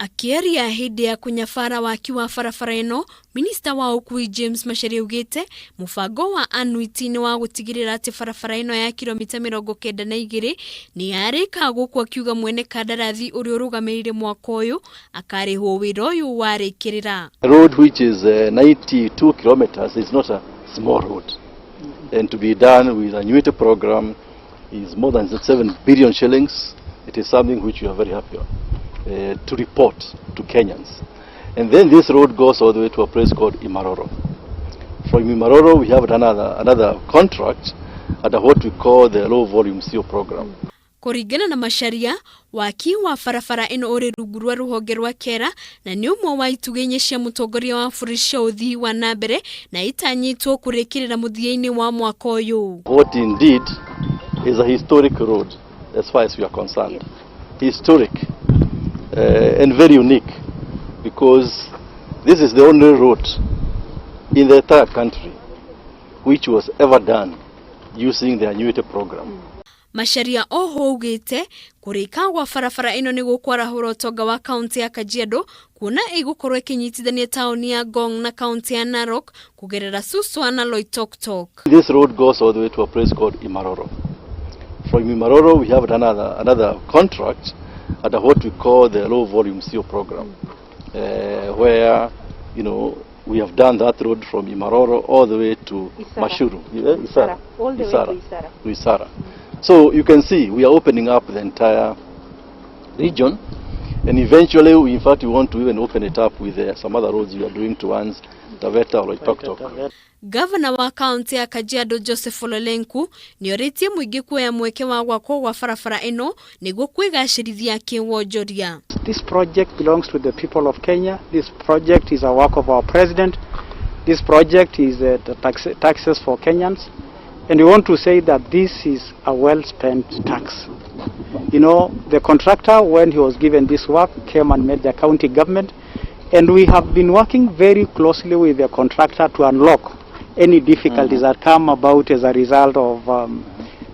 Akiaria hindi ya kunyabara Waki wa barabara ino, Minista wa Ukui James Macharia augite mubango wa anwiti ni wa gutigirira ati barabara ino ya kilomita 92 ni yarika guku, akiuga mwene kandarathi uri urugamirire mwaka uyu akarihwo wira uyu warikirira. Road which is 92 kilometers is not a small road, and to be done with a new program is more than 7 billion shillings. It is something which we are very happy to report to Kenyans. And then this road goes all the way to a place called Imaroro. From Imaroro we have another contract under what we call the low volume CO program. Kuringana na Macharia, Waki wa barabara ino uri rungu rwa ruhonge rwa kera na ni umwe wa itugenye cia mutongoria wa bũrũri cia uthii wa nambere na itanyitwo kurikirira muthia-ini wa mwaka uyu. What indeed is a historic road as far as we are concerned. Historic and very unique, because this is the only road in the entire country which was ever done using the annuity program. Macharia oho augite kurika gwa barabara ino ni gukwarahura utonga wa kaunti ya Kajiado, kuna igukorwo ikinyitithania tauni ya Ngong na kaunti ya Narok kugerera Suswa na Loitoktok. This road goes all the way to a place called Imaroro. From Imaroro we have another contract under what we call the low volume CO program, where we have done that road from Imaroro all the way to Mashuru, Isara, all the way to Isara. So you can see we are opening up the entire region, and eventually in fact we want to even open it up with some other roads we are doing towards Taveta or Loitoktok. Governor wa kaunti ya Kajiado Joseph Ololenku ni oritie muingi kuoya mweke wa gwakwo gwa barabara ino niguo kwigacirithia kiwonjoria. This project belongs to the people of Kenya. This project is a work of our president. This project is the taxes for Kenyans, and we want to say that this is a well-spent tax. The contractor, when he was given this work, came and met the county government, and we have been working very closely with the contractor to unlock any difficulties that come about as a result of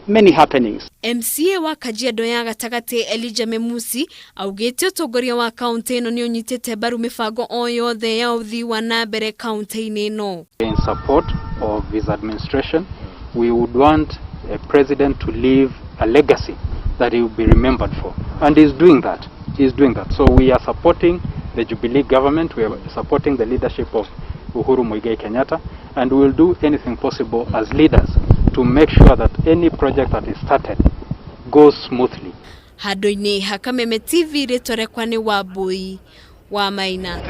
many happenings. MCA wa Kajiado ya gatagati Elijah Memusi augite utongoria wa kaunti ino ni unyitite mbaru mibango o yothe ya uthii wa nambere kaunti-ini ino. In support of his administration, we would want a president to leave a legacy that he will be remembered for, and he's doing that. So we are supporting the Jubilee government, we are supporting the leadership of Kenyatta, and we will do anything possible as leaders to make sure that any project that is started goes smoothly. Hadoini Hakameme TV retorekwa ni Wabui wa Maina.